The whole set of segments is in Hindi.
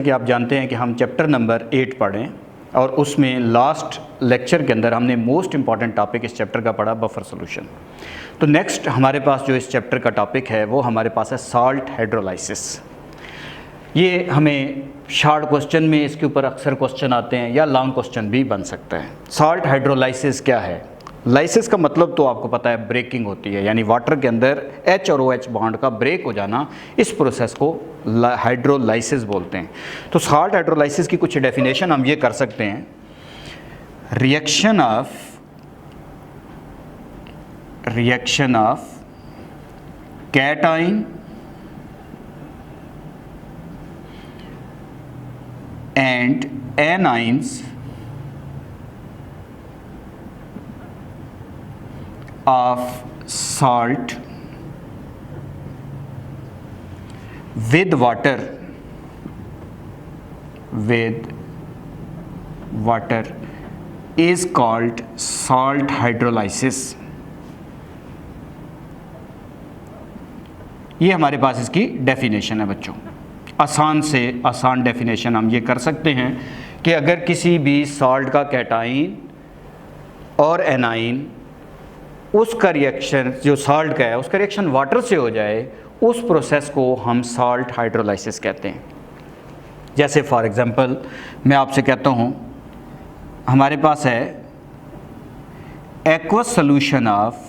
कि आप जानते हैं कि हम चैप्टर नंबर 8 पढ़ें और उसमें लास्ट लेक्चर के अंदर हमने मोस्ट इम्पॉर्टेंट टॉपिक इस चैप्टर का पढ़ा, बफर सॉल्यूशन। तो नेक्स्ट हमारे पास जो इस चैप्टर का टॉपिक है वो हमारे पास है सॉल्ट हाइड्रोलाइसिस। ये हमें शॉर्ट क्वेश्चन में इसके ऊपर अक्सर क्वेश्चन आते हैं या लॉन्ग क्वेश्चन भी बन सकता है। सॉल्ट हाइड्रोलाइसिस क्या है? लाइसिस का मतलब तो आपको पता है ब्रेकिंग होती है, यानी वाटर के अंदर H और OH बॉन्ड का ब्रेक हो जाना, इस प्रोसेस को हाइड्रोलाइसिस बोलते हैं। तो सॉल्ट हाइड्रोलाइसिस की कुछ डेफिनेशन हम ये कर सकते हैं। Reaction of cation and anions of salt with water is called salt hydrolysis। ये हमारे पास इसकी डेफिनेशन है बच्चों। आसान से आसान डेफिनेशन हम ये कर सकते हैं कि अगर किसी भी सॉल्ट का कैटाइन और एनाइन उसका रिएक्शन जो सॉल्ट का है उसका रिएक्शन वाटर से हो जाए, उस प्रोसेस को हम सॉल्ट हाइड्रोलाइसिस कहते हैं। जैसे फॉर एग्जांपल मैं आपसे कहता हूँ हमारे पास है एक्वस सॉल्यूशन ऑफ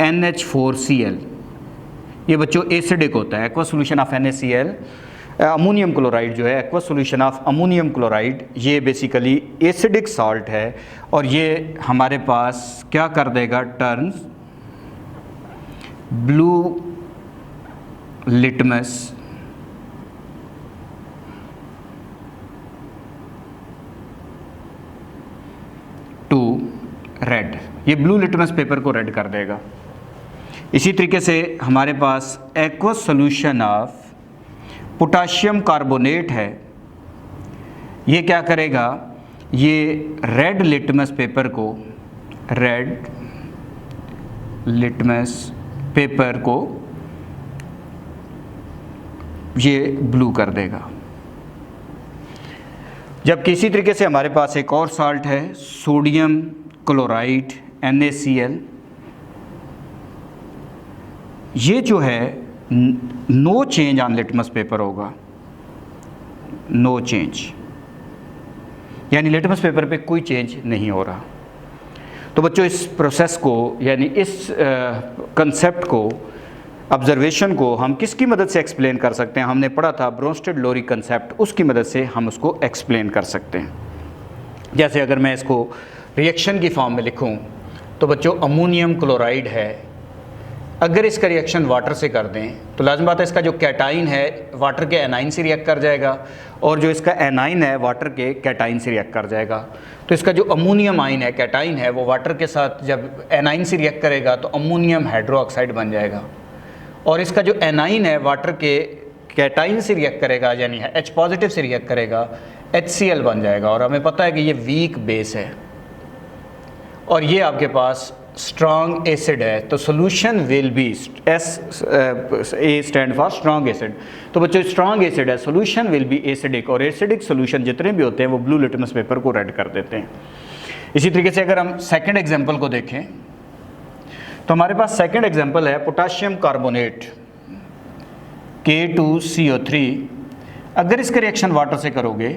NH4Cl। ये बच्चों एसिडिक होता है। Aqueous solution of NaCl, ammonium chloride जो है, aqueous solution of ammonium chloride, ये बेसिकली एसिडिक सॉल्ट है और ये हमारे पास क्या कर देगा, turns blue litmus to red. ये ब्लू लिटमस पेपर को रेड कर देगा। इसी तरीके से हमारे पास aqueous solution of potassium carbonate है। ये क्या करेगा, ये रेड लिटमस पेपर को ये ब्लू कर देगा। जबकि इसी तरीके से हमारे पास एक और साल्ट है सोडियम क्लोराइड NaCl। ये जो है no change on litmus paper होगा, नो चेंज, यानी लिटमस पेपर पे कोई चेंज नहीं हो रहा। तो बच्चों इस प्रोसेस को यानी इस कंसेप्ट को, ऑब्जर्वेशन को हम किसकी मदद से एक्सप्लेन कर सकते हैं? हमने पढ़ा था ब्रोंस्टेड-लोरी कंसेप्ट, उसकी मदद से हम उसको एक्सप्लेन कर सकते हैं। जैसे अगर मैं इसको रिएक्शन की फॉर्म में लिखूं तो बच्चों अमोनियम क्लोराइड है, अगर इसका रिएक्शन वाटर से कर दें तो लाज़िम बात है इसका जो कैटाइन है वाटर के एनाइन से रिएक्ट कर जाएगा और जो इसका एनाइन है वाटर के कैटाइन से रिएक्ट कर जाएगा। तो इसका जो अमोनियम आइन है, कैटाइन है, वो वाटर के साथ जब एनाइन से रिएक्ट करेगा तो अमोनियम हाइड्रोक्साइड बन जाएगा और इसका जो एनाइन है वाटर के कैटाइन से रिएक्ट करेगा, यानी H पॉजिटिव से रिएक्ट करेगा, HCl बन जाएगा। और हमें पता है कि ये वीक बेस है और ये आपके पास स्ट्रॉन्ग एसिड है। तो solution will be A stand for strong acid. तो बच्चों स्ट्रॉन्ग एसिड है, सोल्यूशन विल बी एसिडिक, और एसिडिक सोल्यूशन जितने भी होते हैं वो ब्लू लिटमस पेपर को रेड कर देते हैं। इसी तरीके से अगर हम सेकंड एग्जांपल को देखें तो हमारे पास सेकंड एग्जांपल है पोटाशियम कार्बोनेट K2CO3। अगर इसका रिएक्शन वाटर से करोगे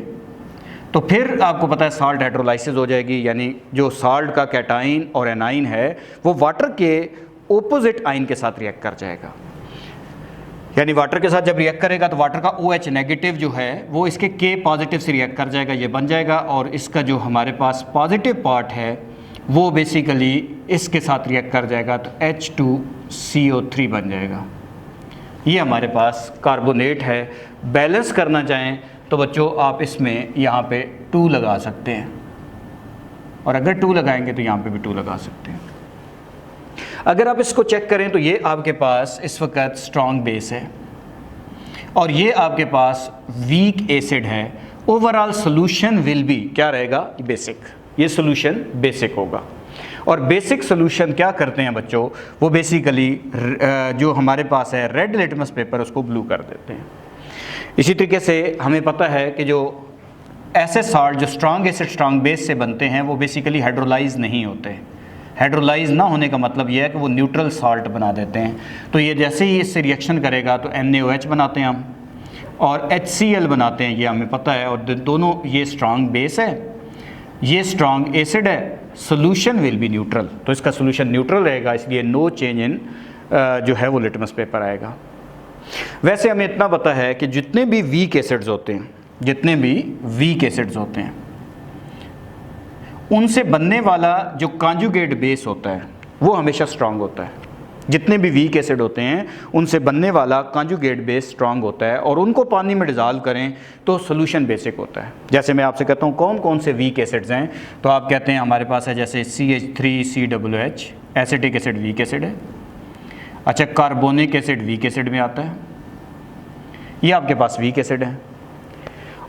तो फिर आपको पता है सॉल्ट हाइड्रोलाइसिस हो जाएगी, यानी जो सॉल्ट का कैटाइन और एनाइन है वो वाटर के ओपोजिट आइन के साथ रिएक्ट कर जाएगा। यानी वाटर के साथ जब रिएक्ट करेगा तो वाटर का OH नेगेटिव जो है वो इसके K पॉजिटिव से रिएक्ट कर जाएगा, ये बन जाएगा, और इसका जो हमारे पास पॉजिटिव पार्ट है वो बेसिकली इसके साथ रिएक्ट कर जाएगा तो H2CO3 बन जाएगा। ये हमारे पास कार्बोनेट है। बैलेंस करना चाहें तो बच्चों आप इसमें यहाँ पे 2 लगा सकते हैं, और अगर 2 लगाएंगे तो यहाँ पे भी 2 लगा सकते हैं। अगर आप इसको चेक करें तो ये आपके पास इस वक्त स्ट्रॉन्ग बेस है और ये आपके पास वीक एसिड है। ओवरऑल सोल्यूशन विल बी क्या रहेगा, बेसिक। ये सोल्यूशन बेसिक होगा और बेसिक सोल्यूशन क्या करते हैं बच्चों, वो बेसिकली जो हमारे पास है रेड लिटमस पेपर उसको ब्लू कर देते हैं। इसी तरीके से हमें पता है कि जो ऐसे सॉल्ट जो स्ट्रॉन्ग एसिड स्ट्रॉन्ग बेस से बनते हैं वो बेसिकली हाइड्रोलाइज नहीं होते। हाइड्रोलाइज ना होने का मतलब ये है कि वो न्यूट्रल सॉल्ट बना देते हैं। तो ये जैसे ही इससे रिएक्शन करेगा तो NaOH बनाते हैं हम और HCl बनाते हैं, ये हमें पता है। और दोनों ये स्ट्रॉन्ग बेस है, ये स्ट्रॉन्ग एसिड है, सोल्यूशन विल बी न्यूट्रल, तो इसका सोल्यूशन न्यूट्रल रहेगा, इसलिए नो चेंज इन जो है वो लिटमस पेपर आएगा। वैसे हमें इतना पता है कि जितने भी वीक एसिड्स होते हैं, जितने भी वीक एसिड्स होते हैं उनसे बनने वाला जो कॉन्जुगेट बेस होता है वो हमेशा स्ट्रांग होता है। जितने भी वीक एसिड होते हैं उनसे बनने वाला कॉन्जुगेट बेस स्ट्रांग होता है और उनको पानी में डिज़ोल्व करें तो सोल्यूशन बेसिक होता है। जैसे मैं आपसे कहता हूँ कौन कौन से वीक एसिड्स हैं, तो आप कहते हैं हमारे पास है जैसे CH3COOH acetic acid weak acid है। अच्छा, कार्बोनिक एसिड वीक एसिड में आता है, ये आपके पास वीक एसिड है।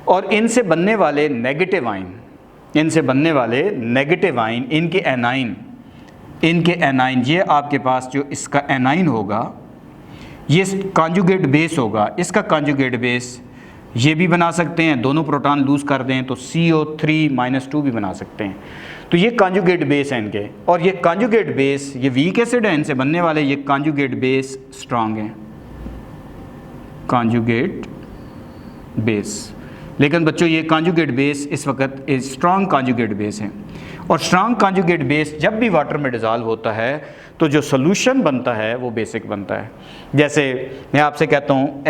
और इनसे बनने वाले नेगेटिव आयन, इनसे बनने वाले नेगेटिव आयन, इनके एनाइन, ये आपके पास जो इसका एनाइन होगा ये कॉन्जुगेट बेस होगा, इसका कॉन्जुगेट बेस ये भी बना सकते हैं, दोनों प्रोटॉन लूज़ कर दें तो CO3-2 भी बना सकते हैं। तो ये कॉन्जुगेट बेस हैं इनके, और ये कॉन्जुगेट बेस, ये वीक एसिड है, इनसे बनने वाले ये कॉन्जुगेट बेस स्ट्रांग हैं, कॉन्जुगेट बेस। लेकिन बच्चों ये कॉन्जुगेट बेस इस वक्त स्ट्रॉन्ग कॉन्जुगेट बेस हैं, और स्ट्रॉन्ग कॉन्जुगेट बेस जब भी वाटर में डिज़ोल्व होता है तो जो सोल्यूशन बनता है वो बेसिक बनता है। जैसे मैं आपसे कहता हूँ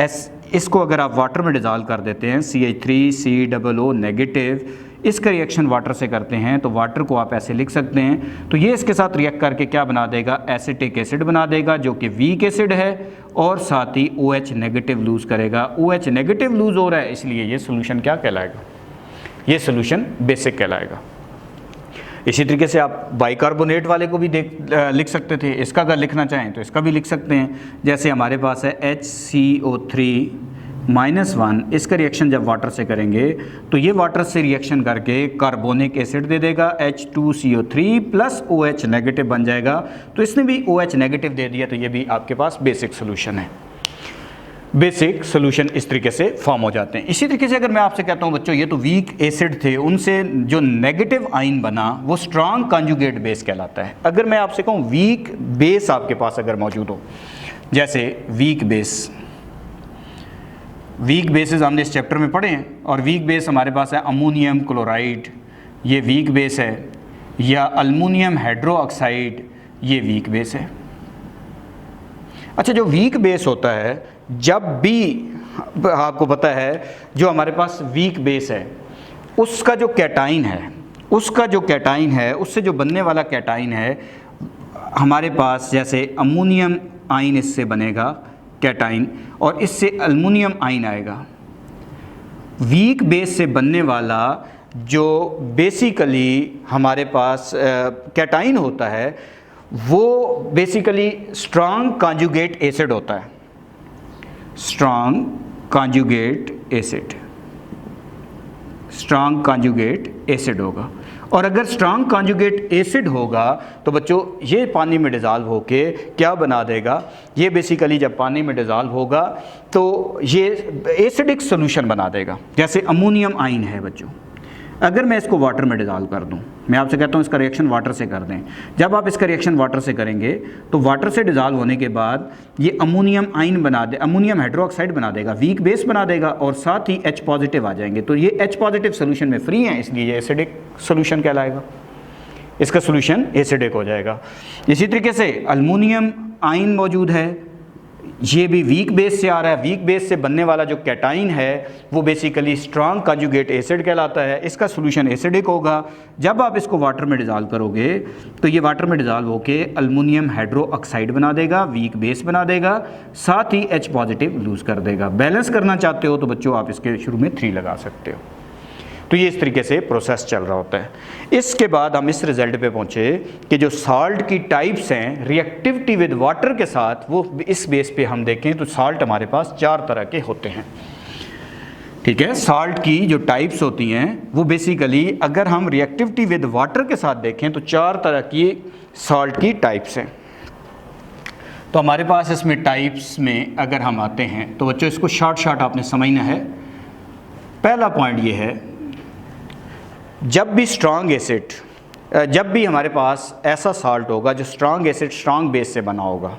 इसको अगर आप वाटर में डिज़ोल्व कर देते हैं CH3COO नेगेटिव, इसका रिएक्शन वाटर से करते हैं तो वाटर को आप ऐसे लिख सकते हैं, तो ये इसके साथ रिएक्ट करके क्या बना देगा, एसिटिक एसिड बना देगा जो कि वीक एसिड है, और साथ ही OH नेगेटिव लूज़ करेगा। OH नेगेटिव लूज़ हो रहा है, इसलिए ये सोल्यूशन क्या कहलाएगा, ये सोल्यूशन बेसिक कहलाएगा। इसी तरीके से आप बाइकार्बोनेट वाले को भी लिख सकते थे, इसका अगर लिखना चाहें तो इसका भी लिख सकते हैं। जैसे हमारे पास है HCO3-1, इसका रिएक्शन जब वाटर से करेंगे तो ये वाटर से रिएक्शन करके कार्बोनिक एसिड दे देगा, H2CO3 प्लस OH नेगेटिव बन जाएगा। तो इसने भी OH नेगेटिव दे दिया, तो ये भी आपके पास बेसिक सोल्यूशन है। बेसिक सोल्यूशन इस तरीके से फॉर्म हो जाते हैं। इसी तरीके से अगर मैं आपसे कहता हूँ बच्चों ये तो वीक एसिड थे, उनसे जो नेगेटिव आयन बना वो स्ट्रॉन्ग कॉन्जुगेट बेस कहलाता है। अगर मैं आपसे कहूँ वीक बेस आपके पास अगर मौजूद हो, जैसे वीक बेस, वीक बेसिस हमने इस चैप्टर में पढ़े हैं, और वीक बेस हमारे पास है अमोनियम क्लोराइड, ये वीक बेस है, या अल्मुनियम हाइड्रोक्साइड, ये वीक बेस है। अच्छा, जो वीक बेस होता है, जब भी आपको पता है जो हमारे पास वीक बेस है उसका जो कैटाइन है, उससे जो बनने वाला कैटाइन है हमारे पास, जैसे अमोनियम आयन इससे बनेगा कैटाइन, और इससे अल्मुनियम आयन आएगा। वीक बेस से बनने वाला जो बेसिकली हमारे पास कैटाइन होता है वो बेसिकली स्ट्रॉन्ग कॉन्जुगेट एसिड होता है, स्ट्रॉन्ग कॉन्जुगेट एसिड होगा। और अगर स्ट्रॉन्ग कॉन्जुगेट एसिड होगा तो बच्चों ये पानी में डिज़ोल्व होके क्या बना देगा, ये बेसिकली जब पानी में डिज़ोल्व होगा तो ये एसिडिक सोल्यूशन बना देगा। जैसे अमोनियम आयन है बच्चों, अगर मैं इसको वाटर में डिज़ोल्व कर दूं, मैं आपसे कहता हूं इसका रिएक्शन वाटर से कर दें, जब आप इसका रिएक्शन वाटर से करेंगे तो वाटर से डिज़ोल्व होने के बाद ये अमोनियम आयन बना दे, अमोनियम हाइड्रोक्साइड बना देगा, वीक बेस बना देगा, और साथ ही H पॉजिटिव आ जाएंगे। तो ये H पॉजिटिव सोल्यूशन में फ्री हैं, इसलिए ये एसिडिक सोल्यूशन कहलाएगा, इसका सोल्यूशन एसिडिक हो जाएगा। इसी तरीके से अल्मुनियम आयन मौजूद है, ये भी वीक बेस से आ रहा है, वीक बेस से बनने वाला जो कैटाइन है वो बेसिकली स्ट्रॉन्ग कॉन्जुगेट एसिड कहलाता है, इसका सोल्यूशन एसिडिक होगा। जब आप इसको वाटर में डिज़ोल्व करोगे तो ये वाटर में डिज़ोल्व होके अल्मुनियम हाइड्रोक्साइड बना देगा, वीक बेस बना देगा, साथ ही H पॉजिटिव लूज़ कर देगा। बैलेंस करना चाहते हो तो बच्चों आप इसके शुरू में 3 लगा सकते हो। तो ये इस तरीके से प्रोसेस चल रहा होता है। इसके बाद हम इस रिज़ल्ट पे पहुँचे कि जो साल्ट की टाइप्स हैं रिएक्टिविटी विद वाटर के साथ, वो इस बेस पे हम देखें तो साल्ट हमारे पास 4 तरह के होते हैं। ठीक है। सॉल्ट की जो टाइप्स होती हैं वो बेसिकली अगर हम रिएक्टिविटी विद वाटर के साथ देखें तो 4 तरह की सॉल्ट की टाइप्स हैं। तो हमारे पास इसमें टाइप्स में अगर हम आते हैं तो बच्चों इसको शॉर्ट आपने समझना है। पहला पॉइंट ये है, जब भी स्ट्रॉन्ग एसिड, जब भी हमारे पास ऐसा सॉल्ट होगा जो स्ट्रॉन्ग एसिड स्ट्रॉन्ग बेस से बना होगा,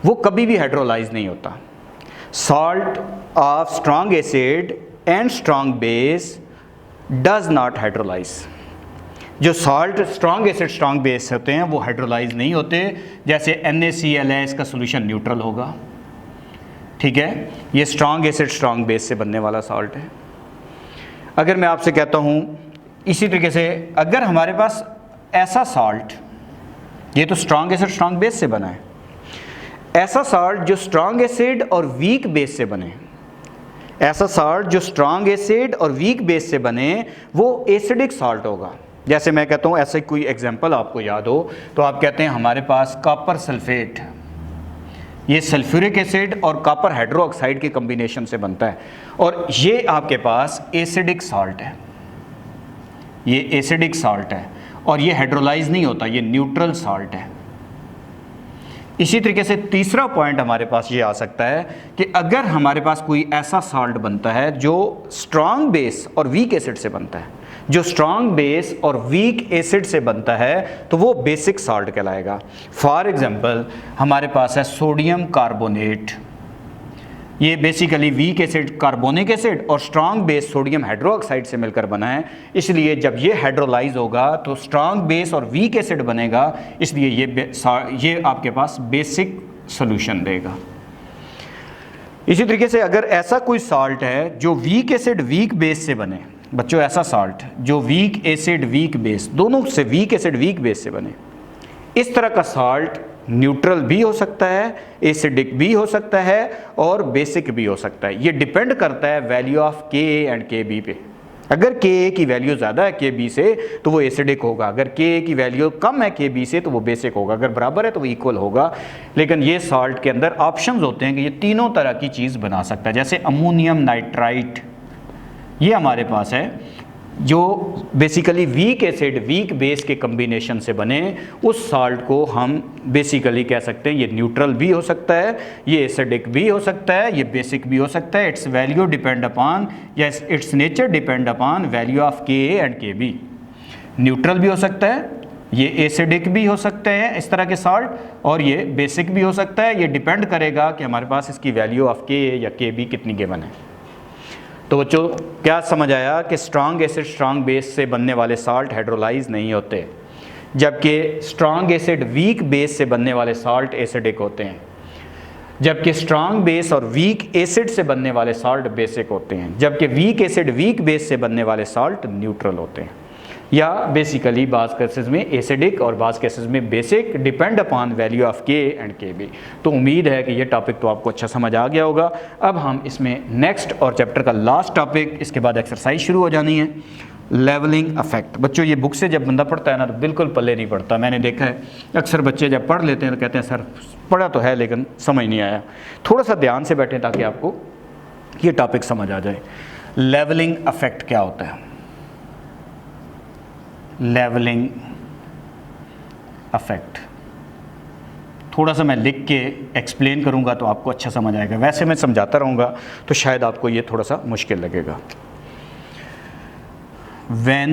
वो कभी भी हाइड्रोलाइज नहीं होता। Salt of strong acid and strong base does not hydrolyse. जो salt strong acid strong base होते हैं वो हाइड्रोलाइज नहीं होते। जैसे NaCl है, इसका सोल्यूशन न्यूट्रल होगा, ठीक है। ये स्ट्रॉन्ग एसिड स्ट्रॉन्ग बेस से बनने वाला सॉल्ट है। अगर मैं आपसे कहता हूँ इसी तरीके से, अगर हमारे पास ऐसा सॉल्ट, ये तो स्ट्रॉन्ग एसिड स्ट्रॉन्ग बेस से बना है, ऐसा सॉल्ट जो स्ट्रॉन्ग एसिड और वीक बेस से बने, ऐसा सॉल्ट जो स्ट्रॉन्ग एसिड और वीक बेस से बने वो एसिडिक सॉल्ट होगा। जैसे मैं कहता हूँ, ऐसे कोई एग्जांपल आपको याद हो तो आप कहते हैं हमारे पास कॉपर सल्फेट, ये सल्फ्यूरिक एसिड और कॉपर हाइड्रोक्साइड के कॉम्बिनेशन से बनता है और ये आपके पास एसिडिक सॉल्ट है, ये एसिडिक सॉल्ट है और ये हाइड्रोलाइज नहीं होता, ये न्यूट्रल सॉल्ट है। इसी तरीके से तीसरा पॉइंट हमारे पास ये आ सकता है कि अगर हमारे पास कोई ऐसा सॉल्ट बनता है जो स्ट्रॉन्ग बेस और वीक एसिड से बनता है, जो स्ट्रॉन्ग बेस और वीक एसिड से बनता है तो वो बेसिक सॉल्ट कहलाएगा। फॉर एग्जांपल हमारे पास है सोडियम कार्बोनेट, ये basically weak acid carbonic acid और स्ट्रॉन्ग बेस सोडियम हाइड्रोक्साइड से मिलकर बना है, इसलिए जब ये हाइड्रोलाइज होगा तो स्ट्रॉन्ग बेस और वीक एसिड बनेगा, इसलिए ये आपके पास बेसिक सॉल्यूशन देगा। इसी तरीके से अगर ऐसा कोई सॉल्ट है जो वीक एसिड वीक बेस से बने, बच्चों ऐसा सॉल्ट जो वीक एसिड वीक बेस, दोनों से वीक एसिड वीक बेस से बने, इस तरह का सॉल्ट न्यूट्रल भी हो सकता है, एसिडिक भी हो सकता है और बेसिक भी हो सकता है। ये डिपेंड करता है value of Ka and Kb पे। अगर Ka की वैल्यू ज़्यादा है Kb से तो वो एसिडिक होगा, अगर Ka की वैल्यू कम है Kb से तो वो बेसिक होगा, अगर बराबर है तो वो इक्वल होगा। लेकिन ये सॉल्ट के अंदर ऑप्शंस होते हैं कि ये तीनों तरह की चीज़ बना सकता है। जैसे अमोनियम नाइट्राइट, ये हमारे पास है जो basically weak acid weak base के कम्बिनेशन से बने, उस सॉल्ट को हम बेसिकली कह सकते हैं ये न्यूट्रल भी हो सकता है, ये एसिडिक भी हो सकता है, ये बेसिक भी हो सकता है। इट्स वैल्यू डिपेंड अपॉन या it's nature depend upon value of Ka and Kb। Neutral भी हो सकता है, ये एसिडिक भी हो सकते हैं इस तरह के सॉल्ट, और ये बेसिक भी हो सकता है। ये डिपेंड करेगा कि हमारे पास इसकी वैल्यू ऑफ Ka या Kb कितनी गिवन है। तो बच्चों क्या समझ आया कि स्ट्रॉन्ग एसिड स्ट्रॉन्ग बेस से बनने वाले सॉल्ट हाइड्रोलाइज नहीं होते, जबकि स्ट्रॉन्ग एसिड वीक बेस से बनने वाले सॉल्ट एसिडिक होते हैं, जबकि स्ट्रॉन्ग बेस और वीक एसिड से बनने वाले सॉल्ट बेसिक होते हैं, जबकि वीक एसिड वीक बेस से बनने वाले सॉल्ट न्यूट्रल होते हैं। या बेसिकली बाज़ केसेस में एसिडिक और बाज़ केसेस में basic, depend upon value of Ka and Kb। तो उम्मीद है कि ये टॉपिक तो आपको अच्छा समझ आ गया होगा। अब हम इसमें नेक्स्ट और चैप्टर का लास्ट टॉपिक, इसके बाद एक्सरसाइज शुरू हो जानी है, लेवलिंग अफेक्ट। बच्चों ये बुक से जब बंदा पढ़ता है ना तो बिल्कुल पल्ले नहीं पड़ता। मैंने देखा है अक्सर बच्चे जब पढ़ लेते हैं तो कहते हैं सर पढ़ा तो है लेकिन समझ नहीं आया। थोड़ा सा ध्यान से बैठें ताकि आपको ये टॉपिक समझ आ जाए। लेवलिंग अफेक्ट क्या होता है? लेवलिंग अफेक्ट थोड़ा सा मैं लिख के एक्सप्लेन करूंगा तो आपको अच्छा समझ आएगा, वैसे मैं समझाता रहूँगा तो शायद आपको ये थोड़ा सा मुश्किल लगेगा। When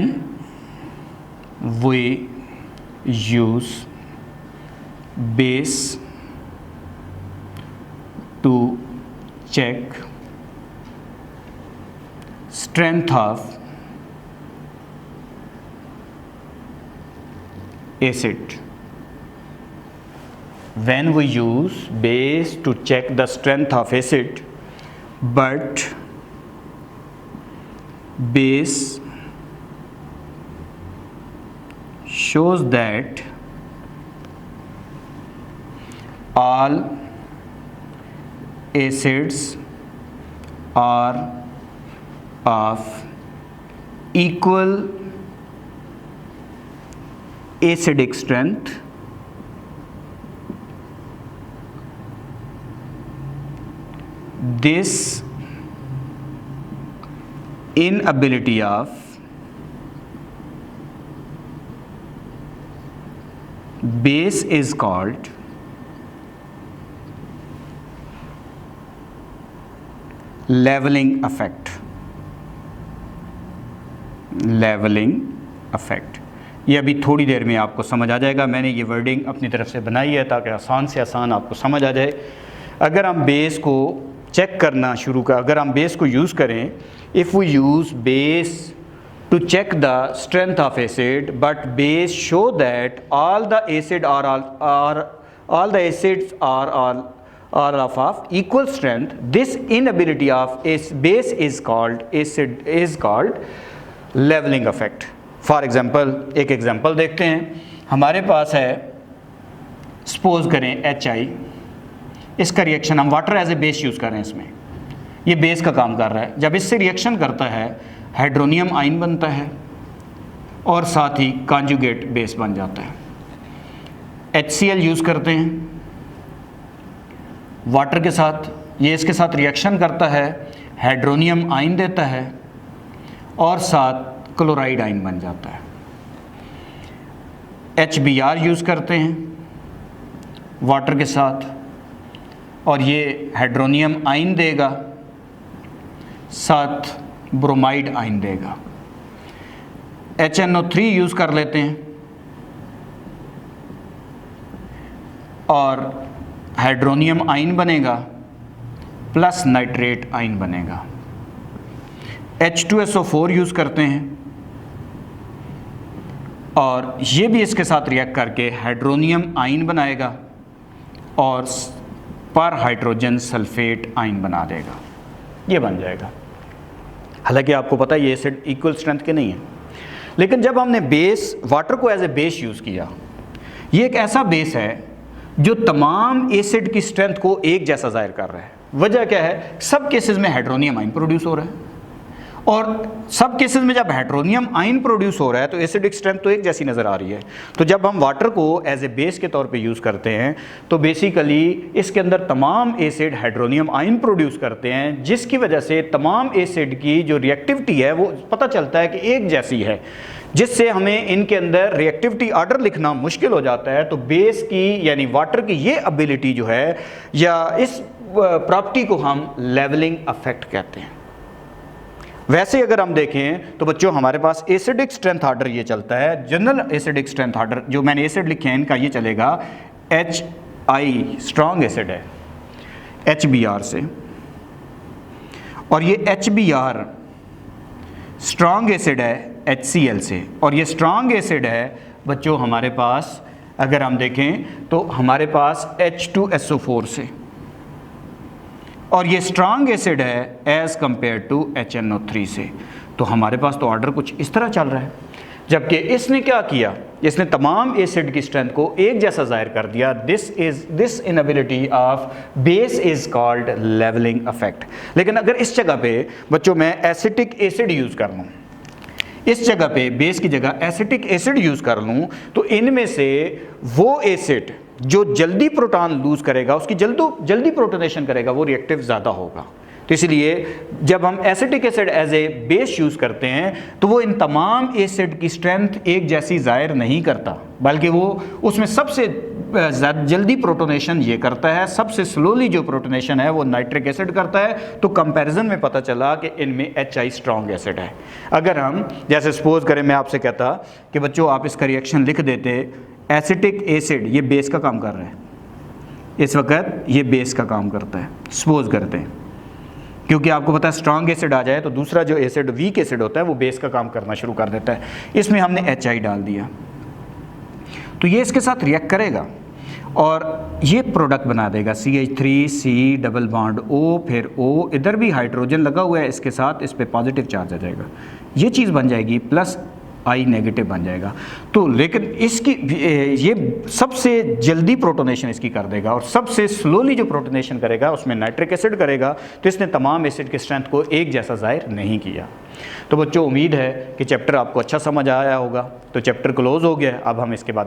we use base to check strength of acid, when we use base to check the strength of acid, but base shows that all acids are of equal acidic strength, this inability of base is called leveling effect. Levelling effect, ये अभी थोड़ी देर में आपको समझ आ जाएगा। मैंने ये वर्डिंग अपनी तरफ से बनाई है ताकि आसान से आसान आपको समझ आ जाए। अगर हम बेस को चेक करना शुरू कर, अगर हम बेस को यूज़ करें, if we use base to check the strength of acid, but base show that all the acids are of equal strength. This inability of base is called leveling effect. For example, एक एग्जांपल देखते हैं। हमारे पास है, सपोज करें HI, इसका रिएक्शन हम water as a base use कर रहे हैं, इसमें ये बेस का काम कर रहा है। जब इससे रिएक्शन करता है हाइड्रोनियम आयन बनता है और साथ ही कॉन्जुगेट बेस बन जाता है। HCl यूज़ करते हैं वाटर के साथ, ये इसके साथ रिएक्शन करता है, हाइड्रोनियम आयन देता है और साथ क्लोराइड आयन बन जाता है। HBr यूज़ करते हैं वाटर के साथ और ये हाइड्रोनियम आयन देगा, साथ ब्रोमाइड आयन देगा। HNO3 यूज़ कर लेते हैं और हाइड्रोनियम आयन बनेगा प्लस नाइट्रेट आयन बनेगा। H2SO4 यूज़ करते हैं और ये भी इसके साथ रिएक्ट करके हाइड्रोनियम आयन बनाएगा और पर हाइड्रोजन सल्फेट आयन बना देगा, ये बन जाएगा। हालांकि आपको पता है ये एसिड इक्वल स्ट्रेंथ के नहीं है, लेकिन जब हमने बेस वाटर को एज ए बेस यूज़ किया, ये एक ऐसा बेस है जो तमाम एसिड की स्ट्रेंथ को एक जैसा जाहिर कर रहा है। वजह क्या है? सब केसेस में हाइड्रोनियम आयन प्रोड्यूस हो रहा है और सब केसेस में जब हाइड्रोनियम आयन प्रोड्यूस हो रहा है तो एसिडिक स्ट्रेंथ तो एक जैसी नज़र आ रही है। तो जब हम वाटर को एज ए बेस के तौर पे यूज़ करते हैं तो बेसिकली इसके अंदर तमाम एसिड हाइड्रोनियम आयन प्रोड्यूस करते हैं, जिसकी वजह से तमाम एसिड की जो रिएक्टिविटी है वो पता चलता है कि एक जैसी है, जिससे हमें इनके अंदर रिएक्टिविटी ऑर्डर लिखना मुश्किल हो जाता है। तो बेस की यानी वाटर की ये एबिलिटी जो है या इस प्रॉपर्टी को हम लेवलिंग इफेक्ट कहते हैं। वैसे अगर हम देखें तो बच्चों हमारे पास एसिडिक स्ट्रेंथ ऑर्डर ये चलता है, जनरल एसिडिक स्ट्रेंथ ऑर्डर जो मैंने एसिड लिखे हैं इनका ये चलेगा। HI स्ट्रॉन्ग एसिड है HBr से, और ये HBr स्ट्रॉन्ग एसिड है HCl से, और ये स्ट्रॉन्ग एसिड है बच्चों हमारे पास अगर हम देखें तो हमारे पास H2SO4 से, और ये स्ट्रॉन्ग एसिड है एज़ कंपेयर टू HNO3 से। तो हमारे पास तो ऑर्डर कुछ इस तरह चल रहा है, जबकि इसने क्या किया, इसने तमाम एसिड की स्ट्रेंथ को एक जैसा जाहिर कर दिया। This inability of base is called levelling effect. लेकिन अगर इस जगह पे बच्चों मैं एसिटिक एसिड यूज़ कर लूँ, इस जगह पे बेस की जगह एसिटिक एसिड यूज़ कर लूँ, तो इनमें से वो एसिड जो जल्दी प्रोटॉन लूज करेगा, उसकी जल्दी प्रोटोनेशन करेगा, वो रिएक्टिव ज़्यादा होगा। तो इसलिए जब हम acetic acid as a base use करते हैं तो वो इन तमाम एसिड की स्ट्रेंथ एक जैसी ज़ाहिर नहीं करता, बल्कि वो उसमें सबसे जल्दी प्रोटोनेशन ये करता है, सबसे स्लोली जो प्रोटोनेशन है वो नाइट्रिक एसिड करता है। तो कंपैरिजन में पता चला कि इनमें HI स्ट्रॉन्ग एसिड है। अगर हम जैसे सपोज करें मैं आपसे कहता कि बच्चों आप इसका रिएक्शन लिख देते, एसिटिक एसिड ये बेस का काम कर रहा है, इस वक्त ये बेस का काम करता है सपोज करते हैं, क्योंकि आपको पता है स्ट्रॉन्ग एसिड आ जाए तो दूसरा जो एसिड वीक एसिड होता है वो बेस का काम करना शुरू कर देता है। इसमें हमने HI डाल दिया तो ये इसके साथ रिएक्ट करेगा और ये प्रोडक्ट बना देगा CH3C डबल बॉन्ड O, फिर O, इधर भी हाइड्रोजन लगा हुआ है इसके साथ, इस पे पॉजिटिव चार्ज आ जाएगा, ये चीज़ बन जाएगी प्लस I नेगेटिव बन जाएगा। तो लेकिन इसकी ये सबसे जल्दी प्रोटोनेशन इसकी कर देगा और सबसे स्लोली जो प्रोटोनेशन करेगा उसमें नाइट्रिक एसिड करेगा। तो इसने तमाम एसिड के स्ट्रेंथ को एक जैसा जाहिर नहीं किया। तो बच्चों उम्मीद है कि चैप्टर आपको अच्छा समझ आया होगा। तो चैप्टर क्लोज हो गया, अब हम इसके बाद